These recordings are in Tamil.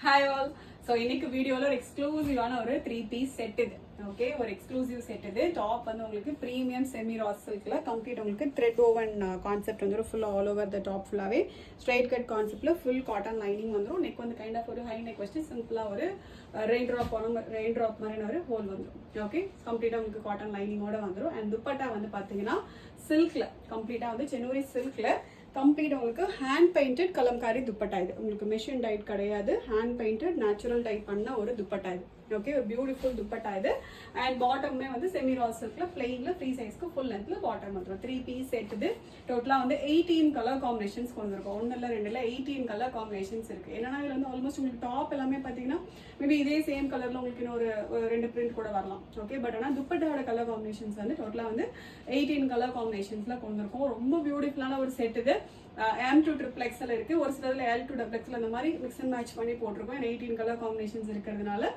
Hi all. So இன்னைக்கு வீடியோல ஒரு எக்ஸ்க்ளூசிவான ஒரு 3 பீஸ் செட் இது. ஓகே, ஒரு எக்ஸ்க்ளூசிவ் செட் இது. டாப் வந்து உங்களுக்கு பிரீமியம் செமி ரா சில்க்ல கம்ப்ளீட் உங்களுக்கு த்ரெட் ஓவன் கான்செப்ட் வந்துரும். Full all over the top ஃபுல்லாவே ஸ்ட்ரைட் கட் கான்செப்ட்ல ஃபுல் காட்டன் லைனிங் வந்துரும். நெக் வந்து கைண்ட் ஆஃப் ஒரு ஹை நெக் வச்சு சிம்பிளா ஒரு ரெயின் டிராப் மாதிரி ஒரு ஹோல் வந்துரும். ஓகே, கம்ப்ளீட்டா உங்களுக்கு காட்டன் லைனிங்கோட வந்துரும். அண்ட் துப்பட்டா வந்து பாத்தீங்கன்னா சில்க்ல கம்ப்ளீட்டா வந்து சென்னூரி சில்க்ல கம்ப்ளீட் உங்களுக்கு ஹேண்ட் பெயிண்டட் கலம்காரி துப்பட்டா இது. உங்களுக்கு மெஷின் டைட் கிடையாது, ஹேண்ட் பெயிண்டட் நேச்சுரல் டைட் பண்ண ஒரு துப்பட்டா இது. ஓகே, ஒரு பியூட்டிஃபுல் துப்பட்டா இது. அண்ட் பாட்டமே வந்து செமி ரா சில்க்ல பிளெயின்ல ஃப்ரீ சைஸ்க்கு ஃபுல் லென்த்ல பாட்டம் வந்துடும். 3 பீஸ் செட் இது. டோட்டலா வந்து 18 கலர் காம்பினேஷன்ஸ் கொண்டு இருக்கும். 1 இல்ல 2 இல்ல 18 கலர் காம்பினேஷன்ஸ் இருக்கு. என்னன்னா இதுல வந்து ஆல்மோஸ்ட் உங்களுக்கு டாப் எல்லாமே பாத்தீங்கன்னா மேபி இதே சேம் கலர்ல உங்களுக்கு இன்னொரு 2 பிரிண்ட் கூட வரலாம். ஓகே, பட் ஆனா துப்பட்டாவோட கலர் காம்பினேஷன்ஸ் வந்து டோட்டலா வந்து 18 கலர் காம்பினேஷன்ஸ்ல கொண்டு இருக்கும். ரொம்ப பியூட்டிஃபுல்லான ஒரு செட் இது. M2 triple XL இருக்கு, ஒரு சிலதுல L2 double XL அந்த மாதிரி மிக்ஸ் அண்ட் மேட்ச் பண்ணி போட்டிருக்கோம். 18 கலர் காம்பினேஷன்ஸ் இருக்கிறதுனால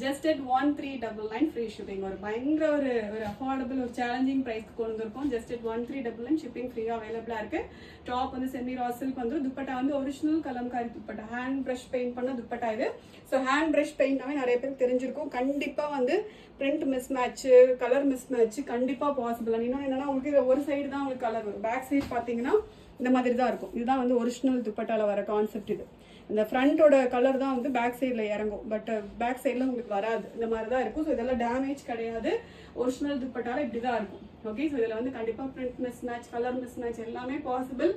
ஜஸ்ட் at 1399 ஃப்ரீ ஷிப்பிங். ஒரு பயங்கர ஒரு அஃபோர்டபுள் ஒரு சேலஞ்சிங் பிரைஸ்க்கு கொண்டு வந்திருக்கோம். ஜஸ்ட் at 1399 ஷிப்பிங் ஃப்ரீயா அவைலபிளா இருக்கு. டாப் வந்து செமி ரா சில்க் வந்து துப்பட்டா வந்து original Kalamkari dupatta, hand brush paint பண்ண துப்பட்டா இது. ஸோ ஹேண்ட் பிரஷ் பெயிண்ட்னாவே நிறைய பேருக்கு தெரிஞ்சிருக்கும். கண்டிப்பா வந்து print miss match, colour miss match கண்டிப்பா பாசிபிள். இன்னொன்று என்னன்னா உங்களுக்கு ஒரு சைடு தான் உங்களுக்கு கலர் வரும், பேக் சைடு பாத்தீங்கன்னா இந்த மாதிரி தான் இருக்கும். இதுதான் வந்து ஒரிஜினல் துப்பட்டால வர கான்செப்ட் இது. இந்த ஃப்ரண்டோட கலர் தான் வந்து பேக் சைடில் இறங்கும், பட் பேக் சைடில் உங்களுக்கு வராது. இந்த மாதிரி தான் இருக்கும். ஸோ இதெல்லாம் டேமேஜ் கிடையாது, ஒரிஜினல் துப்பட்டால இப்படி தான் இருக்கும். ஓகே, ஸோ இதில் வந்து கண்டிப்பாக print miss match, colour miss match எல்லாமே பாசிபிள்.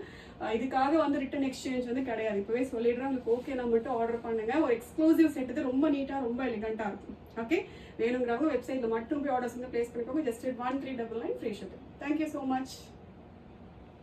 இதுக்காக வந்து ரிட்டன் எக்ஸ்சேஞ்ச் வந்து கிடையாது. இப்போவே சொல்லிடுறேன், உங்களுக்கு ஓகே நான் மட்டும் ஆர்டர் பண்ணுங்க. ஒரு எக்ஸ்க்ளூசிவ் செட் இது. ரொம்ப நீட்டாக ரொம்ப எலிகண்டாக இருக்கும். ஓகே, வேணுங்கிறவங்க வெப்சைட்டில் மட்டும் போய் ஆர்டர்ஸ் வந்து பிளேஸ் பண்ணிக்கோங்க. Just 1399 free shipping. Thank you so much.